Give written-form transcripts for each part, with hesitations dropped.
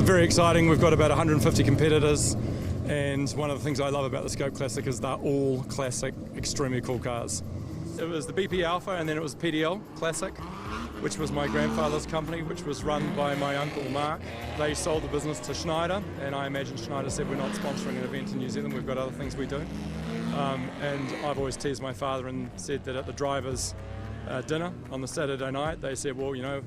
Very exciting. We've got about 150 competitors, and one of the things I love about the SKOPE Classic is they're all classic, extremely cool cars. It was the BP Alpha, and then it was PDL Classic, which was my grandfather's company, which was run by my uncle Mark. They sold the business to Schneider, and I imagine Schneider said, we're not sponsoring an event in New Zealand, we've got other things we do. And I've always teased my father and said that at the drivers' dinner on the Saturday night, they said, well, you know,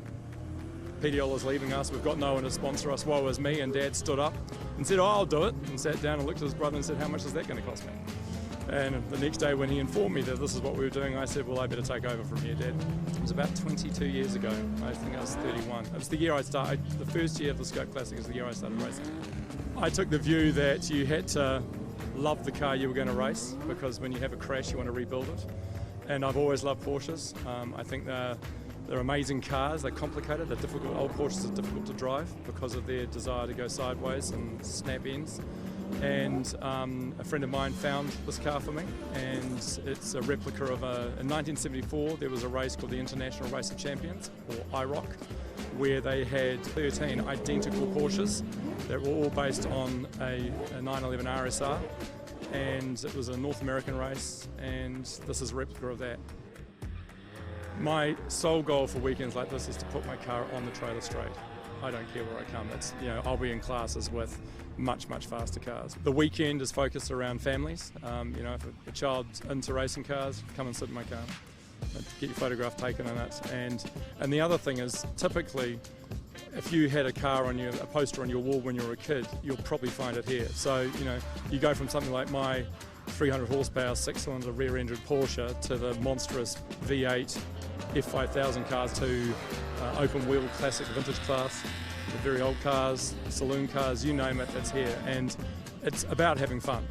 PDL is leaving us, we've got no one to sponsor us, woe is me, and Dad stood up and said, oh, I'll do it, and sat down and looked at his brother and said, how much is that going to cost me? And the next day when he informed me that this is what we were doing, I said, well, I better take over from here, Dad. It was about 22 years ago. I think I was 31. It was the year I started, the first year of the SKOPE Classic is the year I started racing. I took the view that you had to love the car you were going to race, because when you have a crash, you want to rebuild it. And I've always loved Porsches. I think they're amazing cars, they're complicated, they're difficult. Old Porsches are difficult to drive because of their desire to go sideways and snap ends. And a friend of mine found this car for me, and it's a replica of in 1974 there was a race called the International Race of Champions, or IROC, where they had 13 identical Porsches that were all based on a 911 RSR, and it was a North American race, and this is a replica of that. My sole goal for weekends like this is to put my car on the trailer straight. I don't care where I come. It's, you know, I'll be in classes with much faster cars. The weekend is focused around families. You know, if a child's into racing cars, come and sit in my car, get your photograph taken in it. And the other thing is, typically, if you had a poster on your wall when you were a kid, you'll probably find it here. So, you know, you go from something like my 300 horsepower 6-cylinder rear-ended Porsche to the monstrous V8 F5000 cars to open-wheel classic vintage class, the very old cars, saloon cars, you name it, it's here. And it's about having fun.